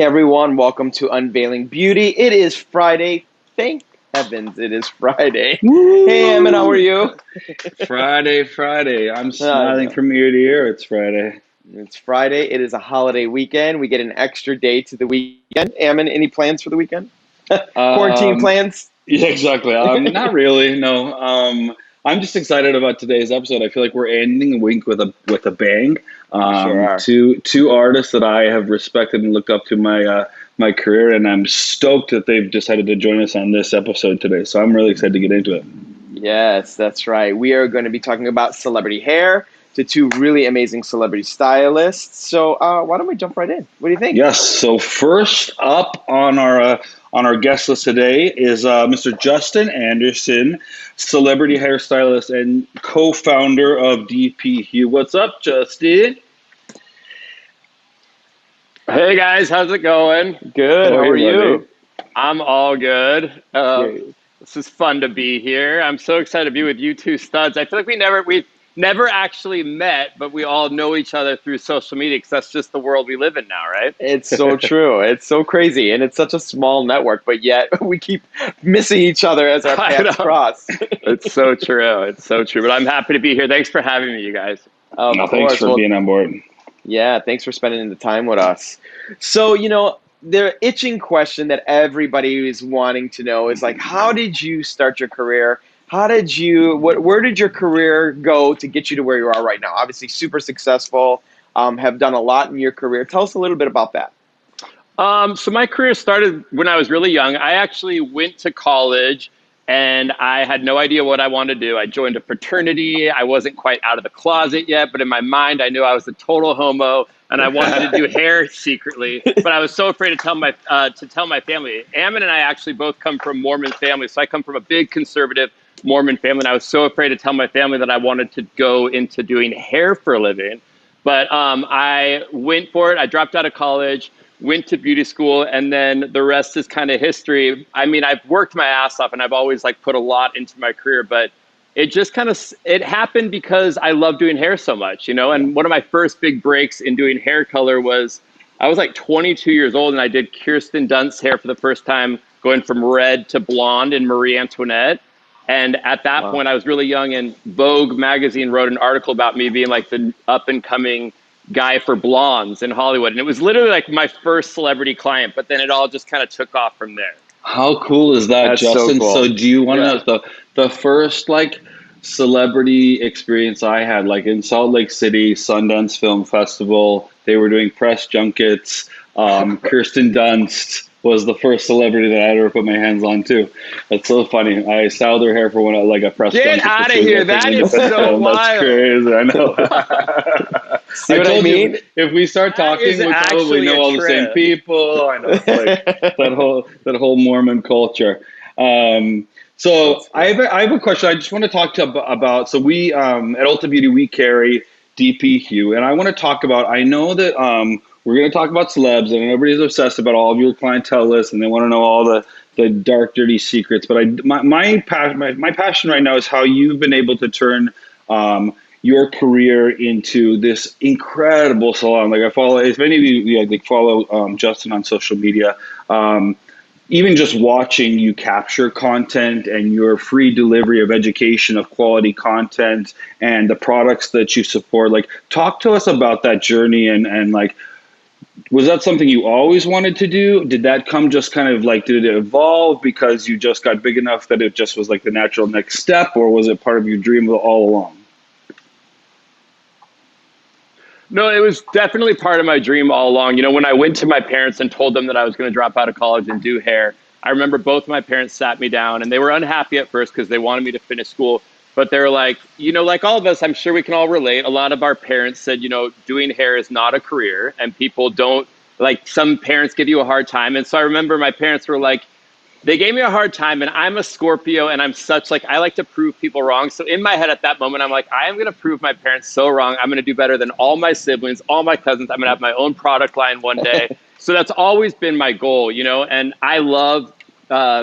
Hey everyone, welcome to Unveiling Beauty. It is Friday. Thank heavens it is Friday. Woo! Hey Ammon, how are you? Friday. I'm I smiling know. from ear to ear. It's Friday. It's Friday. It is a holiday weekend. We get an extra day to the weekend. Ammon, any plans for the weekend? Quarantine Um, plans? yeah, exactly. Not really. No. I'm just excited about today's episode. I feel like we're ending the week with a bang. We sure are. Two artists that I have respected and looked up to my career, and I'm stoked that they've decided to join us on this episode today. So I'm really excited to get into it. Yes, that's right. We are going to be talking about celebrity hair to two really amazing celebrity stylists. So why don't we jump right in? What do you think? Yes. So first up on our guest list today is Mr. Justin Anderson, celebrity hairstylist and co-founder of DP Hugh. What's up, Justin? Hey guys, how's it going? Good. How How are are you, you? buddy? I'm all good. Great. This is fun to be here. I'm so excited to be with you two studs. I feel like we've never actually met, but we all know each other through social media because that's just the world we live in now, right? It's so true. It's so crazy. And it's such a small network, but yet we keep missing each other as our I paths know. cross. It's so true. It's so true. But I'm happy to be here. Thanks for having me, you guys. Of No, thanks course. for Well, being on board. yeah, thanks for spending the time with us. So, the itching question that everybody is wanting to know is like, how did you start your career? Where did your career go to get you to where you are right now? Obviously, super successful, have done a lot in your career. Tell us a little bit about that. So my career started when I was really young. I actually went to college and I had no idea what I wanted to do. I joined a fraternity. I wasn't quite out of the closet yet, but in my mind, I knew I was a total homo and I wanted to do hair secretly. But I was so afraid to tell my family. Ammon and I actually both come from Mormon families, so I come from a big conservative Mormon family, and I was so afraid to tell my family that I wanted to go into doing hair for a living. But I went for it. I dropped out of college, went to beauty school, and then the rest is kind of history. I mean, I've worked my ass off and I've always like put a lot into my career, but it just kind of it happened because I love doing hair so much, you know. And one of my first big breaks in doing hair color was I was like 22 years old and I did Kirsten Dunst's hair for the first time, going from red to blonde in Marie Antoinette. And at that Wow. point, I was really young, and Vogue magazine wrote an article about me being like the up and coming guy for blondes in Hollywood. And it was literally like my first celebrity client, but then it all just kind of took off from there. How cool is that, That's so Justin? So cool. do you want to Yeah. know the first like celebrity experience I had, like in Salt Lake City, Sundance Film Festival, they were doing press junkets. Kirsten Dunst was the first celebrity that I ever put my hands on too. That's so funny. I styled her hair for one like a press Get junket. out of She was here. like an That is independent so film. That's wild. crazy. I know. See I what I told mean? you if we start That talking, is we probably actually know a all the same trip. people. I know, it's like that whole Mormon culture. So That's I have a question. I just want to talk to about. So we at Ulta Beauty we carry DP Hugh, and I want to talk about. I know that we're going to talk about celebs, and everybody's obsessed about all of your clientele lists, and they want to know all the dark, dirty secrets. But my passion right now is how you've been able to turn your career into this incredible salon. Like I follow, if any of you like follow Justin on social media. Even just watching you capture content and your free delivery of education of quality content and the products that you support, like talk to us about that journey and like, was that something you always wanted to do? Did that come just kind of like, did it evolve because you just got big enough that it just was like the natural next step, or was it part of your dream all along? No, it was definitely part of my dream all along. You know, when I went to my parents and told them that I was going to drop out of college and do hair, I remember both my parents sat me down and they were unhappy at first because they wanted me to finish school. But they were like, you know, like all of us, I'm sure we can all relate. A lot of our parents said, you know, doing hair is not a career and people don't like, some parents give you a hard time. And so I remember my parents were like, they gave me a hard time, and I'm a Scorpio and I'm such like, I like to prove people wrong. So in my head at that moment, I'm like, I am going to prove my parents so wrong. I'm going to do better than all my siblings, all my cousins. I'm going to have my own product line one day. So that's always been my goal, you know, and I love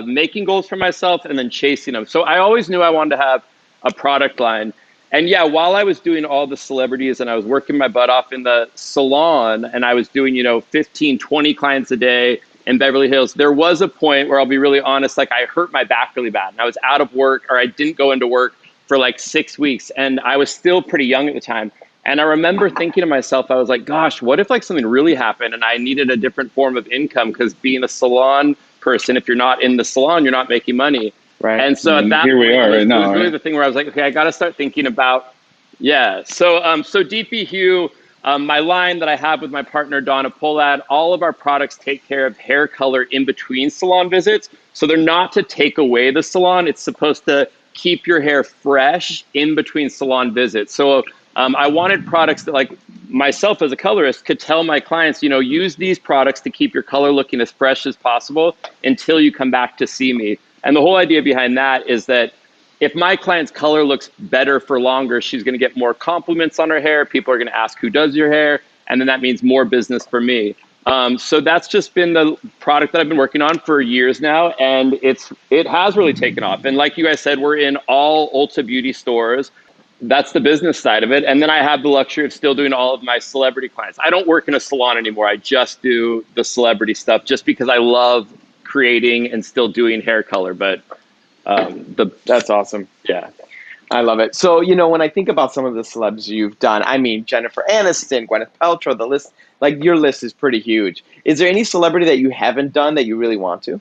making goals for myself and then chasing them. So I always knew I wanted to have a product line. And yeah, while I was doing all the celebrities and I was working my butt off in the salon and I was doing, 15, 20 clients a day in Beverly Hills, there was a point where I'll be really honest, like I hurt my back really bad and I was out of work, or I didn't go into work for like 6 weeks, and I was still pretty young at the time. And I remember thinking to myself, I was like, gosh, what if like something really happened and I needed a different form of income? Because being a salon person, if you're not in the salon, you're not making money. Right. And so at that Here we point, are it was, right now, it was really right? the thing where I was like, okay, I got to start thinking about, yeah. So DP Hugh, my line that I have with my partner, Donna Pollad, all of our products take care of hair color in between salon visits. So they're not to take away the salon. It's supposed to keep your hair fresh in between salon visits. So I wanted products that, like myself as a colorist, could tell my clients, use these products to keep your color looking as fresh as possible until you come back to see me. And the whole idea behind that is that if my client's color looks better for longer, she's going to get more compliments on her hair. People are going to ask who does your hair. And then that means more business for me. So that's just been the product that I've been working on for years now. And it has really taken off. And like you guys said, we're in all Ulta Beauty stores. That's the business side of it. And then I have the luxury of still doing all of my celebrity clients. I don't work in a salon anymore. I just do the celebrity stuff just because I love creating and still doing hair color. But That's awesome. yeah. I love it. So, when I think about some of the celebs you've done, I mean, Jennifer Aniston, Gwyneth Paltrow, the list, like your list is pretty huge. Is there any celebrity that you haven't done that you really want to?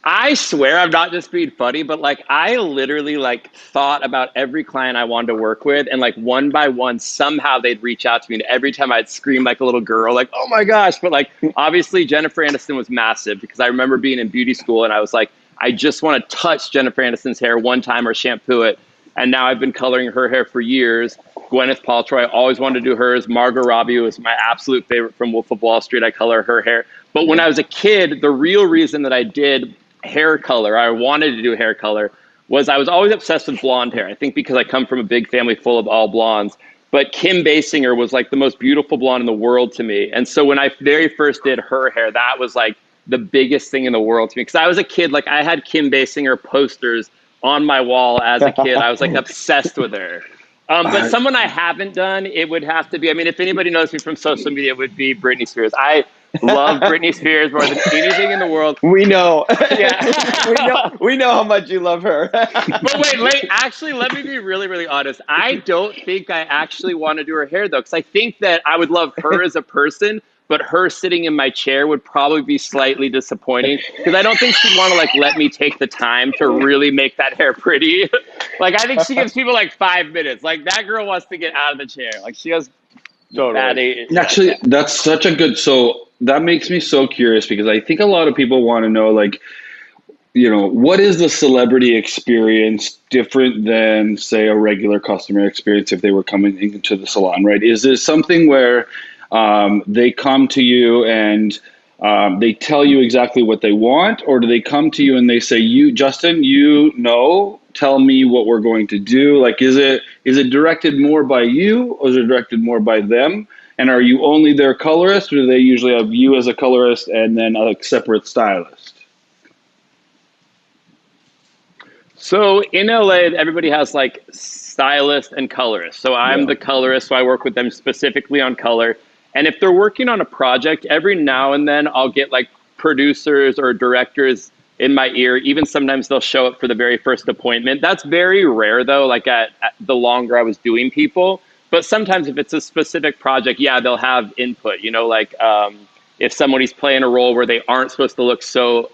I swear I'm not just being funny, but like I literally like thought about every client I wanted to work with, and like one by one, somehow they'd reach out to me, and every time I'd scream like a little girl, like, oh my gosh. But like, obviously Jennifer Aniston was massive because I remember being in beauty school and I was like, I just want to touch Jennifer Aniston's hair one time or shampoo it. And now I've been coloring her hair for years. Gwyneth Paltrow, I always wanted to do hers. Margot Robbie was my absolute favorite from Wolf of Wall Street. I color her hair. But when I was a kid, the real reason that I did hair color, I wanted to do hair color, was I was always obsessed with blonde hair. I think because I come from a big family full of all blondes. But Kim Basinger was like the most beautiful blonde in the world to me. And so when I very first did her hair, that was like the biggest thing in the world to me. Because I was a kid, like I had Kim Basinger posters on my wall as a kid. I was like obsessed with her. But someone I haven't done, it would have to be, I mean, if anybody knows me from social media, it would be Britney Spears. I love Britney Spears more than anything in the world. We know. Yeah. we know how much you love her. But wait, actually, let me be really, really honest. I don't think I actually want to do her hair, though, because I think that I would love her as a person, but her sitting in my chair would probably be slightly disappointing because I don't think she'd want to like let me take the time to really make that hair pretty. Like, I think she gives people like 5 minutes. Like, that girl wants to get out of the chair. Like, she has Totally. Actually, that's such a good, so that makes me so curious because I think a lot of people want to know, like, what is the celebrity experience different than, say, a regular customer experience if they were coming into the salon, right? Is this something where they come to you and they tell you exactly what they want, or do they come to you and they say, Justin, tell me what we're going to do? Like, is it directed more by you, or is it directed more by them? And are you only their colorist, or do they usually have you as a colorist and then a separate stylist? So in LA, everybody has like stylist and colorist. So I'm the colorist, so I work with them specifically on color. And if they're working on a project, every now and then I'll get like producers or directors in my ear. Even sometimes they'll show up for the very first appointment. That's very rare though, like at the longer I was doing people. But sometimes if it's a specific project, yeah, they'll have input, like if somebody's playing a role where they aren't supposed to look so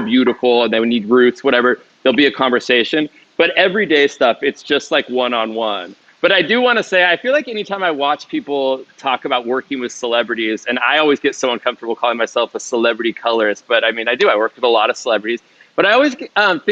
beautiful and they would need roots, whatever, there'll be a conversation. But everyday stuff, it's just like one-on-one. But I do want to say, I feel like anytime I watch people talk about working with celebrities, and I always get so uncomfortable calling myself a celebrity colorist, but I mean, I do. I work with a lot of celebrities. But I always think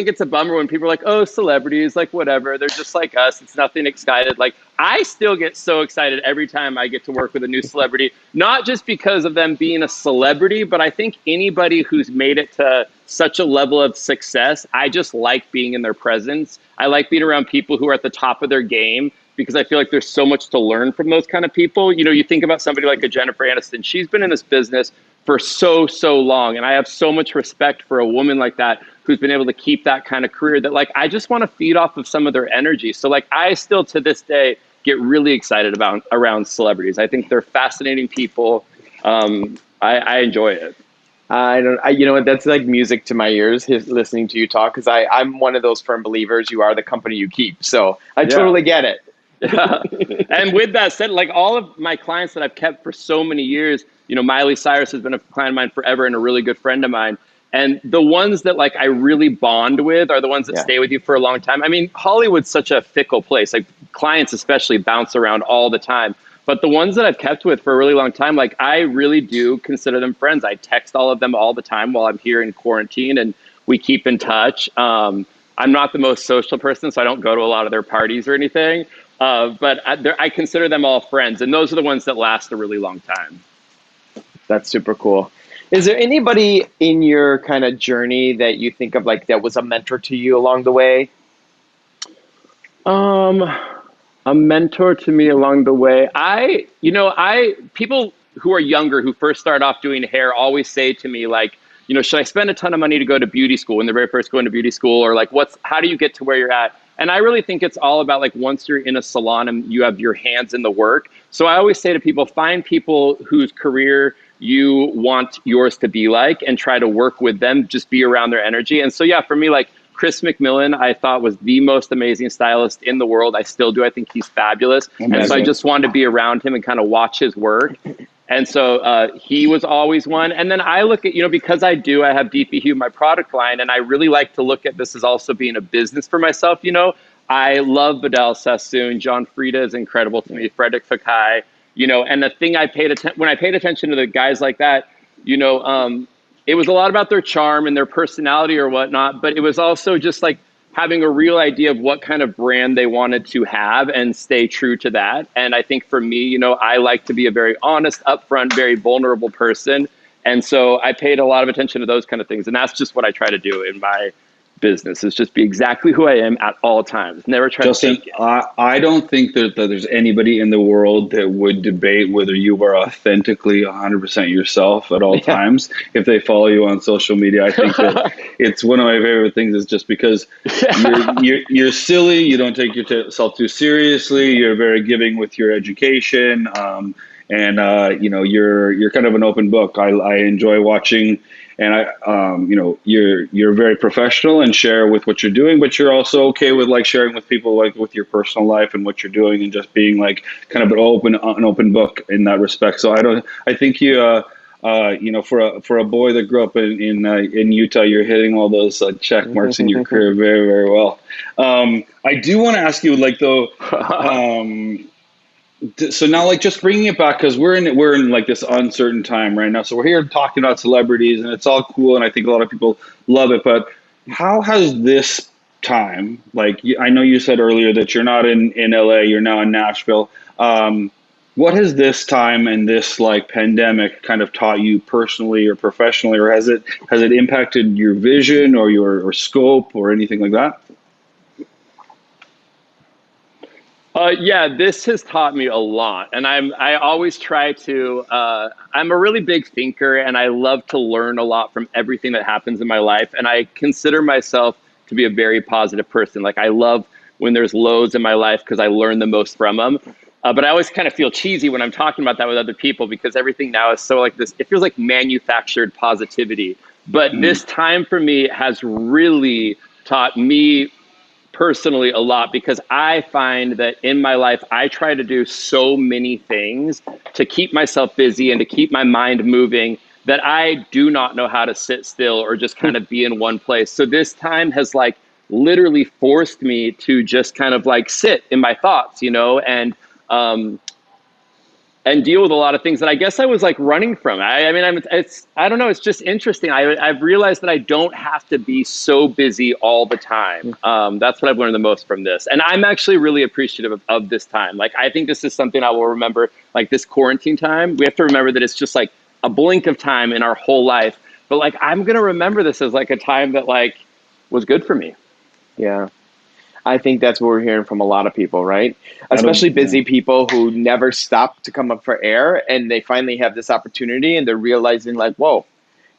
it's a bummer when people are like, oh, celebrities, like whatever. They're just like us. It's nothing excited. Like, I still get so excited every time I get to work with a new celebrity, not just because of them being a celebrity, but I think anybody who's made it to such a level of success, I just like being in their presence. I like being around people who are at the top of their game, because I feel like there's so much to learn from those kind of people. You think about somebody like a Jennifer Aniston. She's been in this business for so long. And I have so much respect for a woman like that who's been able to keep that kind of career that like I just want to feed off of some of their energy. So like I still to this day get really excited about around celebrities. I think they're fascinating people. I enjoy it. You know what? That's like music to my ears, listening to you talk, because I'm one of those firm believers. You are the company you keep. So I Yeah. totally get it. Yeah. And with that said, like all of my clients that I've kept for so many years, you know, Miley Cyrus has been a client of mine forever and a really good friend of mine. And the ones that like I really bond with are the ones that Yeah. stay with you for a long time. I mean, Hollywood's such a fickle place. Like clients especially bounce around all the time. But the ones that I've kept with for a really long time, like I really do consider them friends. I text all of them all the time while I'm here in quarantine and we keep in touch. I'm not the most social person, so I don't go to a lot of their parties or anything. But I consider them all friends. And those are the ones that last a really long time. That's super cool. Is there anybody in your kind of journey that you think of like that was a mentor to you along the way? A mentor to me along the way. People who are younger who first start off doing hair always say to me like, you know, should I spend a ton of money to go to beauty school when they're very first going to beauty school, or like how do you get to where you're at? And I really think it's all about like once you're in a salon and you have your hands in the work. So I always say to people, find people whose career you want yours to be like and try to work with them, just be around their energy. And so, yeah, for me, like Chris McMillan, I thought was the most amazing stylist in the world. I still do. I think he's fabulous. Amazing. And so I just wanted to be around him and kind of watch his work. And so he was always one. And then I look at, you know, because I have DP Hugh, my product line, and I really like to look at this as also being a business for myself. You know, I love Vidal Sassoon. John Frieda is incredible to me. Frederick Fakai, you know, and the thing when I paid attention to the guys like that, you know, it was a lot about their charm and their personality or whatnot, but it was also just like having a real idea of what kind of brand they wanted to have and stay true to that. And I think for me, you know, I like to be a very honest, upfront, very vulnerable person. And so I paid a lot of attention to those kind of things. And that's just what I try to do in my business, is just be exactly who I am at all times. Never try Justin, to fake it. I don't think that there's anybody in the world that would debate whether you are authentically 100% yourself at all times. If they follow you on social media, I think that it's one of my favorite things is just because you're silly, you don't take yourself too seriously, you're very giving with your education, and you know, you're kind of an open book. I enjoy watching. And you know, you're very professional and share with what you're doing, but you're also okay with like sharing with people like with your personal life and what you're doing, and just being like kind of an open book in that respect. So I think you you know, for a boy that grew up in Utah, you're hitting all those check marks in your career very, very well. I do want to ask you, like, though. So now, like, just bringing it back, because we're in like this uncertain time right now. So we're here talking about celebrities, and it's all cool, and I think a lot of people love it. But how has this time, like, I know you said earlier that you're not in LA, you're now in Nashville. What has this time and this like pandemic kind of taught you personally or professionally, or has it impacted your vision or your scope or anything like that? Yeah, this has taught me a lot, and I always try to. I'm a really big thinker, and I love to learn a lot from everything that happens in my life. And I consider myself to be a very positive person. Like I love when there's lows in my life because I learn the most from them. But I always kind of feel cheesy when I'm talking about that with other people because everything now is so like this. It feels like manufactured positivity. But this time for me has really taught me personally a lot, because I find that in my life, I try to do so many things to keep myself busy and to keep my mind moving that I do not know how to sit still or just kind of be in one place. So this time has like literally forced me to just kind of like sit in my thoughts, you know, and deal with a lot of things that I guess I was like running from. I mean, I don't know. It's just interesting. I've realized that I don't have to be so busy all the time. That's what I've learned the most from this. And I'm actually really appreciative of this time. Like, I think this is something I will remember, like this quarantine time. We have to remember that it's just like a blink of time in our whole life. But like, I'm going to remember this as like a time that like was good for me. Yeah. I think that's what we're hearing from a lot of people, right? I don't, Especially yeah. busy people who never stop to come up for air, and they finally have this opportunity and they're realizing like, whoa,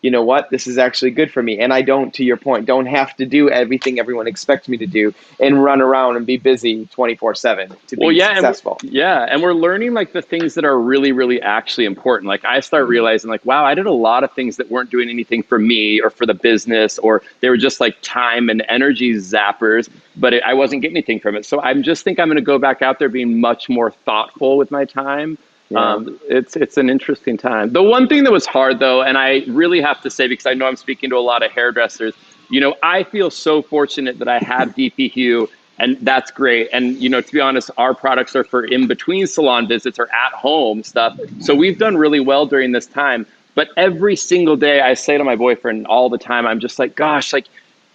you know what? This is actually good for me. And I don't, to your point, don't have to do everything everyone expects me to do and run around and be busy 24/7 to Well, be yeah, successful. and we're learning like the things that are really, really actually important. Like I start realizing like, wow, I did a lot of things that weren't doing anything for me or for the business, or they were just like time and energy zappers, but I wasn't getting anything from it. So I'm just think I'm going to go back out there being much more thoughtful with my time. Yeah. It's an interesting time. The one thing that was hard though, and I really have to say, because I know I'm speaking to a lot of hairdressers, you know, I feel so fortunate that I have DP Hugh, and that's great. And, you know, to be honest, our products are for in between salon visits or at home stuff. So we've done really well during this time. But every single day I say to my boyfriend all the time, I'm just like, gosh, like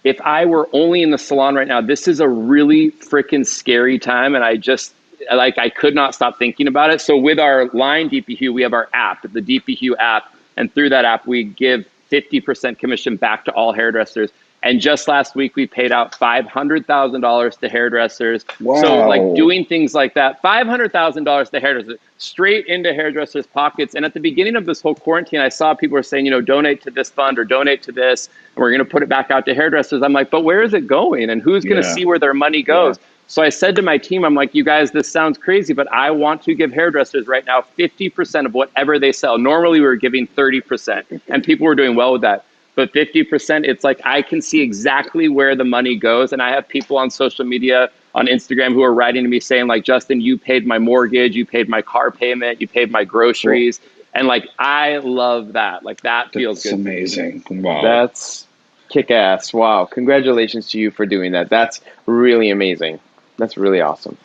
if I were only in the salon right now, this is a really freaking scary time. And I just, like, I could not stop thinking about it. So with our line DP Hugh, we have our app, the DP Hugh app. And through that app, we give 50% commission back to all hairdressers. And just last week, we paid out $500,000 to hairdressers. Wow. So like doing things like that, $500,000 to hairdressers, straight into hairdressers' pockets. And at the beginning of this whole quarantine, I saw people were saying, you know, donate to this fund or donate to this, and we're going to put it back out to hairdressers. I'm like, but where is it going? And who's going to see where their money goes? Yeah. So I said to my team, I'm like, you guys, this sounds crazy, but I want to give hairdressers right now 50% of whatever they sell. Normally, we were giving 30%, and people were doing well with that. But 50%, it's like I can see exactly where the money goes. And I have people on social media, on Instagram, who are writing to me saying, like, Justin, you paid my mortgage, you paid my car payment, you paid my groceries. Cool. And like, I love that. Like, that feels good. That's amazing. Wow. That's kick-ass. Wow. Congratulations to you for doing that. That's really amazing. That's really awesome.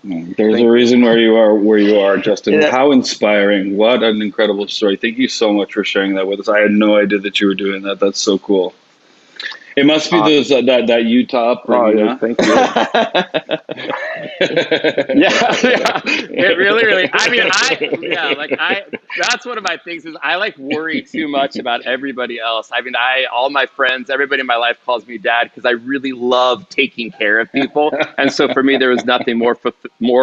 There's a reason where you are, Justin. Yeah. How inspiring. What an incredible story. Thank you so much for sharing that with us. I had no idea that you were doing that. That's so cool. It must be those that Utah upbringing. Oh, thank you. yeah. It really. I mean, that's one of my things is I like worry too much about everybody else. I mean, all my friends, everybody in my life calls me dad because I really love taking care of people. And so for me, there was nothing more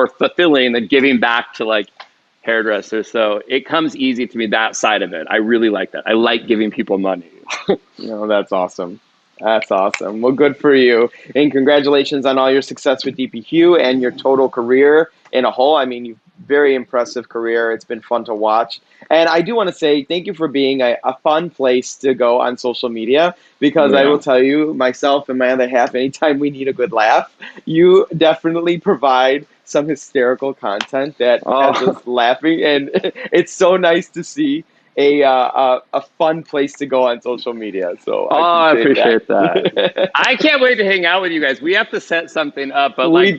fulfilling than giving back to like hairdressers. So it comes easy to me, that side of it. I really like that. I like giving people money. No, that's awesome. That's awesome. Well, good for you. And congratulations on all your success with DP Hugh and your total career in a whole. I mean, you've very impressive career. It's been fun to watch. And I do want to say thank you for being a fun place to go on social media, because I will tell you, myself and my other half, anytime we need a good laugh, you definitely provide some hysterical content that has us laughing. And it's so nice to see a fun place to go on social media. So I appreciate that. I can't wait to hang out with you guys. We have to set something up, but like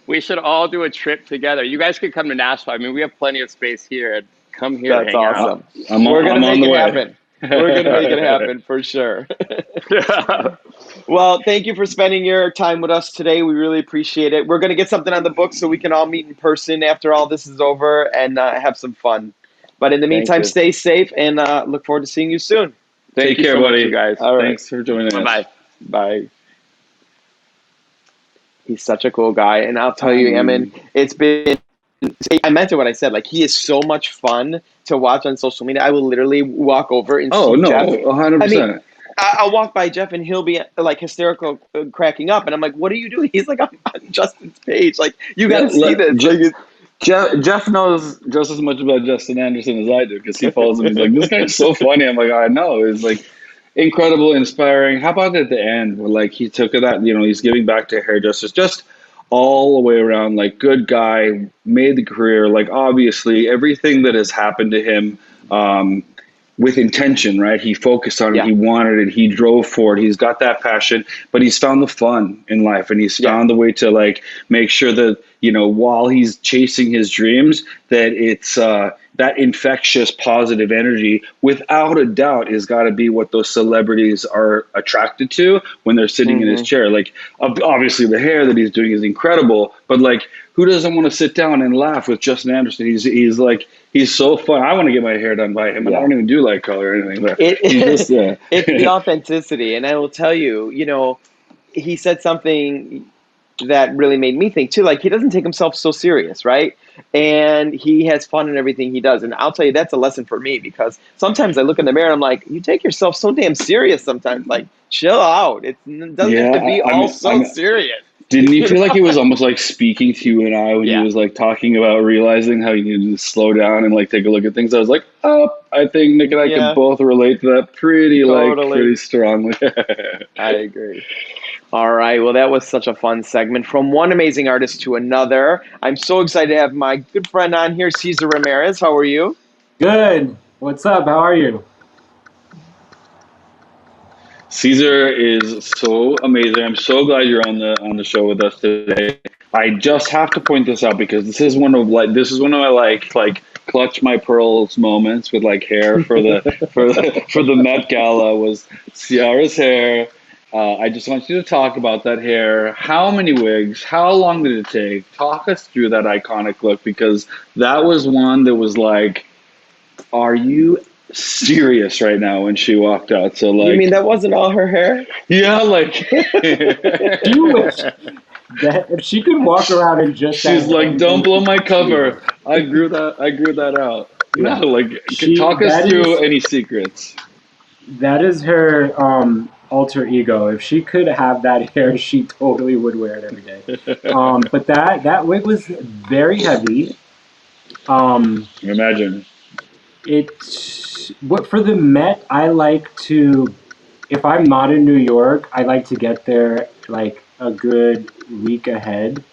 we should all do a trip together. You guys could come to Nashville. I mean, we have plenty of space here. Come here. That's awesome. We're gonna make it happen. We're gonna make it happen for sure. Well, thank you for spending your time with us today. We really appreciate it. We're gonna get something on the books so we can all meet in person after all this is over and have some fun. But in the meantime, stay safe and look forward to seeing you soon. Take care, buddy. You guys. All right. Thanks for joining us. Bye. Bye. He's such a cool guy. And I'll tell you, Ammon, I meant it when I said, like, he is so much fun to watch on social media. I will literally walk over and see Jeff. 100%. I mean, I'll walk by Jeff and he'll be like hysterical, cracking up. And I'm like, what are you doing? He's like on Justin's page. Like, you got to see this. Jeff knows just as much about Justin Anderson as I do, because he follows him. He's like, this guy's so funny. I'm like, I know. It's like incredible, inspiring. How about at the end where like he took that, you know, he's giving back to hairdressers, just all the way around, like good guy, made the career, like obviously everything that has happened to him with intention, right? He focused on it. He wanted it. He drove for it. He's got that passion, but he's found the fun in life, and he's found the way to like make sure that, you know, while he's chasing his dreams, that it's that infectious positive energy, without a doubt, is got to be what those celebrities are attracted to when they're sitting in his chair. Like, obviously the hair that he's doing is incredible, but like, who doesn't want to sit down and laugh with Justin Anderson? He's like, he's so fun. I want to get my hair done by him. And I don't even do light color or anything. But it's the authenticity. And I will tell you, you know, he said something that really made me think too. Like, he doesn't take himself so serious, right? And he has fun in everything he does. And I'll tell you, that's a lesson for me, because sometimes I look in the mirror and I'm like, you take yourself so damn serious sometimes. Like, chill out. It doesn't have Yeah, to be all so serious. didn't you You feel like know? he was almost like speaking to you and I when he Yeah, was like talking about realizing how you needed to slow down and like take a look at things? I was like, oh, I think Nick and I can yeah, both relate to that pretty totally. strongly. I agree. All right. Well, that was such a fun segment from one amazing artist to another. I'm so excited to have my good friend on here, Cesar Ramirez. How are you? Good. What's up? How are you? Caesar is so amazing. I'm so glad you're on the show with us today. I just have to point this out because this is one of my like clutch my pearls moments with like hair for the Met Gala was Ciara's hair. I just want you to talk about that hair. How many wigs? How long did it take? Talk us through that iconic look because that was one that was like, are you serious right now when she walked out? So You mean like that wasn't all her hair? yeah, like She wish that if she could walk around in just that she's hair, like, "Don't blow my she would. cover." I grew that out. No, Yeah. like She talk us through any secrets. that is her alter ego. If she could have that hair, she totally would wear it every day. But that wig was very heavy. Um, Imagine. it what for the Met, I like to if I'm not in New York, I like to get there like a good week ahead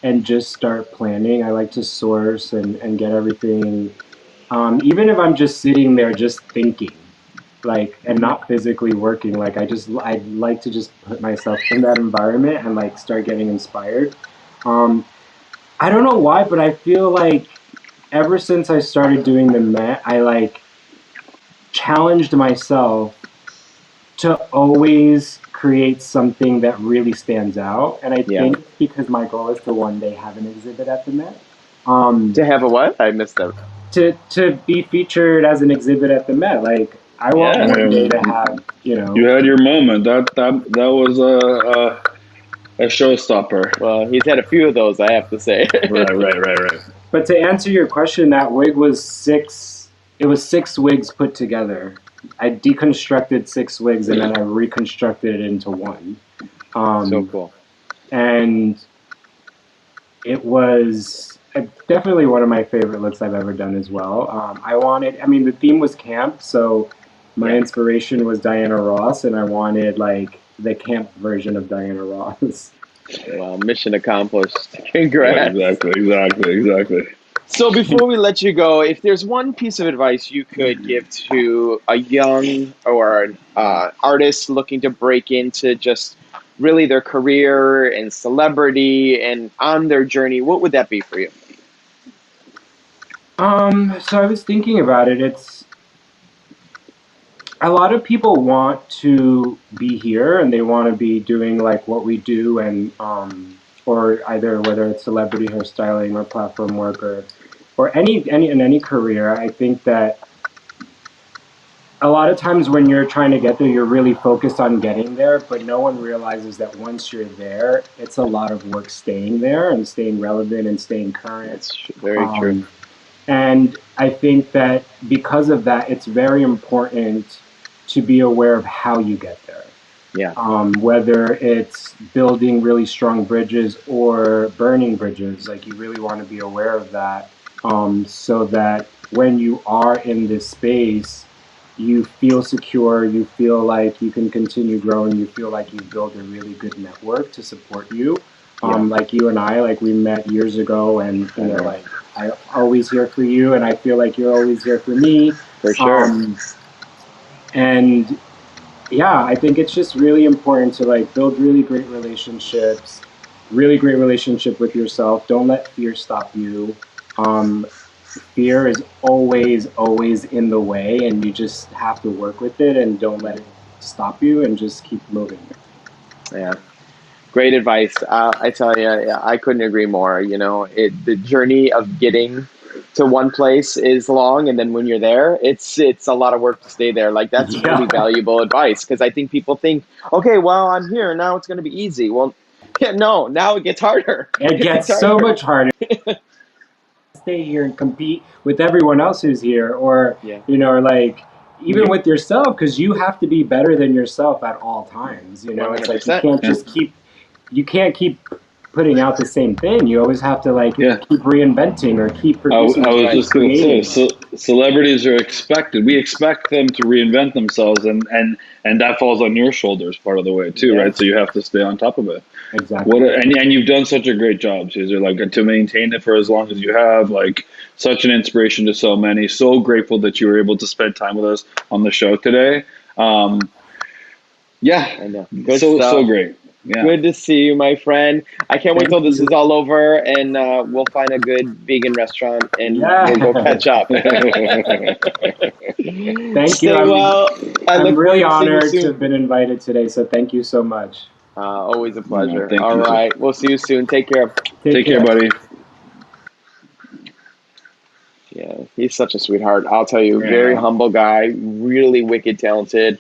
and just start planning. I like to source and get everything. Even if I'm just sitting there just thinking, like, and not physically working, like I like to just put myself in that environment and like start getting inspired. Um, I don't know why, but I feel like ever since I started doing the Met, I like challenged myself to always create something that really stands out. And I Yeah. think because my goal is to one day have an exhibit at the Met, To have a what? I missed that. to be featured as an exhibit at the Met. Like I want Yeah. one day to You have, you had your moment. That was a showstopper. Well, he's had a few of those, I have to say. Right. But to answer your question, that wig was six. It was six wigs put together. I deconstructed six wigs and then I reconstructed it into one. So Um, cool. and it was definitely one of my favorite looks I've ever done as well. I mean, the theme was camp, so my Yeah. inspiration was Diana Ross, and I wanted like the camp version of Diana Ross. Well, mission accomplished. Yeah, Congrats. exactly. So before we let you go, if there's one piece of advice you could give to a young or an artist looking to break into just really their career and celebrity and on their journey, what would that be for you? So I was thinking about it. It's a lot of people want to be here and they want to be doing like what we do and or either whether it's celebrity hairstyling or platform work or any in any career. I think that a lot of times when you're trying to get there, you're really focused on getting there, but no one realizes that once you're there, it's a lot of work staying there and staying relevant and staying current. That's very true. Um, and I think that because of that, it's very important to be aware of how you get there. Yeah. Whether it's building really strong bridges or burning bridges, like you really want to be aware of that, so that when you are in this space, you feel secure, you feel like you can continue growing, you feel like you build a really good network to support you. Yeah. Like you and I, like we met years ago, and I know. like I always here for you, and I feel like you're always here for me. For sure. Um, and yeah, I think it's just really important to like build really great relationship with yourself. Don't let fear stop you. Um, Fear is always in the way, and you just have to work with it and don't let it stop you and just keep moving. Yeah. Great advice. I tell you, yeah, I couldn't agree more. You know, the journey of getting to one place is long, and then when you're there, it's a lot of work to stay there. Like, that's really Yeah. valuable advice, because I think people think, okay, well, I'm here now, it's going to be easy. Well, Yeah, no, now it gets harder. It It gets gets so harder. much harder. Stay here and compete with everyone else who's here, or Yeah, or like even with yourself, because you have to be better than yourself at all times. It's like 100%. you can't keep putting out the same thing. You always have to like Yeah. keep reinventing or keep producing, I was Right. just going to say, creating. so celebrities are expected. We expect them to reinvent themselves, and that falls on your shoulders part of the way too, Yeah. right? So you have to stay on top of it. Exactly. And you've done such a great job, Cesar. Like to maintain it for as long as you have, like such an inspiration to so many. So grateful that you were able to spend time with us on the show today. Yeah, I know. Good so stuff. great. Yeah. Good to see you, my friend. I can't wait till this is all over and we'll find a good vegan restaurant and we'll go catch Yeah. up. Thank you. Stay well. I I'm look forward really to seeing you honored to have soon. been invited today. So thank you so much. Always a No, pleasure. thank All you, sir. right. We'll see you soon. Take care. Take Take care, care. buddy. Yeah, he's such a sweetheart. I'll tell you, very Yeah. humble guy, really wicked talented.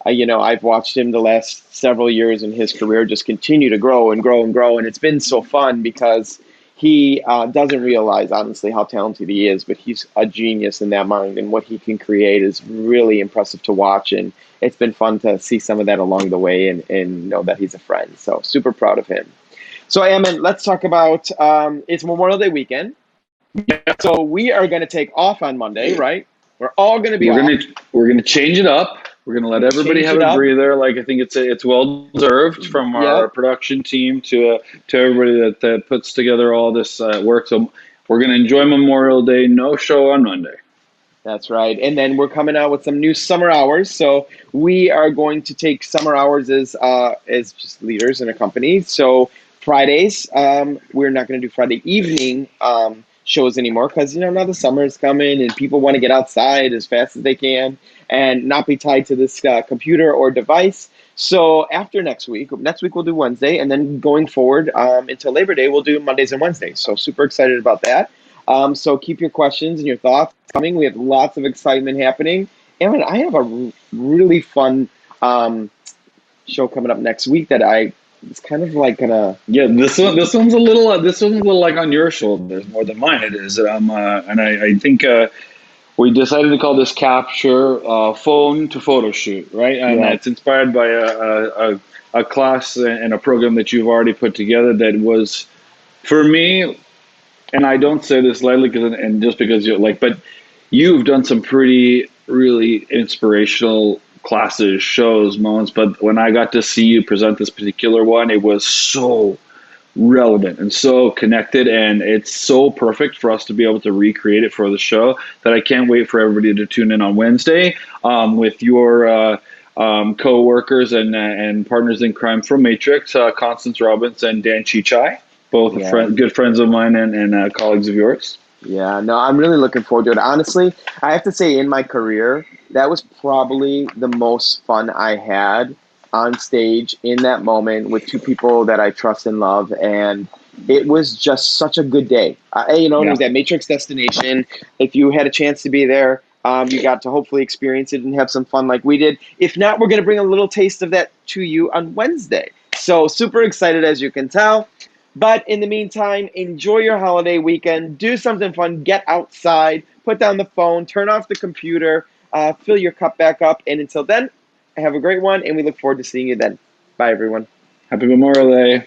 I've watched him the last several years in his career just continue to grow and grow and grow, and it's been so fun because he doesn't realize honestly how talented he is, but he's a genius in that mind, and what he can create is really impressive to watch. And it's been fun to see some of that along the way, and know that he's a friend. So super proud of him. So, Ammon, let's talk about it's Memorial Day weekend. So we are going to take off on Monday, right? We're all going to be We're off. gonna we're gonna change it up. We're gonna let everybody Change have it a up. breather. Like I think it's well deserved from our Yep, production team to everybody that puts together all this work. So we're gonna enjoy Memorial Day. No show on Monday. that's right. And then we're coming out with some new summer hours. So we are going to take summer hours as just leaders in a company. So Fridays, we're not going to do Friday evening shows anymore because now the summer is coming and people want to get outside as fast as they can and not be tied to this computer or device. So after next week we'll do Wednesday, and then going forward until Labor Day, we'll do Mondays and Wednesdays. So super excited about that. So keep your questions and your thoughts coming. We have lots of excitement happening. And I have a really fun show coming up next week that it's kind of like gonna. Yeah, this one's a little like on your shoulders more than mine. It is, and I think we decided to call this capture phone to photo shoot, right? And Yeah, it's inspired by a class and a program that you've already put together that was for me. And I don't say this lightly and just because you're like, but you've done some pretty really inspirational classes, shows, moments. But when I got to see you present this particular one, it was so relevant and so connected, and it's so perfect for us to be able to recreate it for the show that I can't wait for everybody to tune in on Wednesday with your co-workers and partners in crime from Matrix, Constance Robbins and Dan Chichai, both yeah. good friends of mine and colleagues of yours. Yeah, no, I'm really looking forward to it. Honestly, I have to say, in my career, that was probably the most fun I had on stage in that moment with two people that I trust and love. And it was just such a good day. And it Yeah. was that Matrix destination. If you had a chance to be there, you got to hopefully experience it and have some fun like we did. If not, we're going to bring a little taste of that to you on Wednesday. So super excited, as you can tell. But in the meantime, enjoy your holiday weekend. Do something fun. Get outside. Put down the phone. Turn off the computer. Fill your cup back up. And until then, have a great one. And we look forward to seeing you then. Bye, everyone. Happy Memorial Day.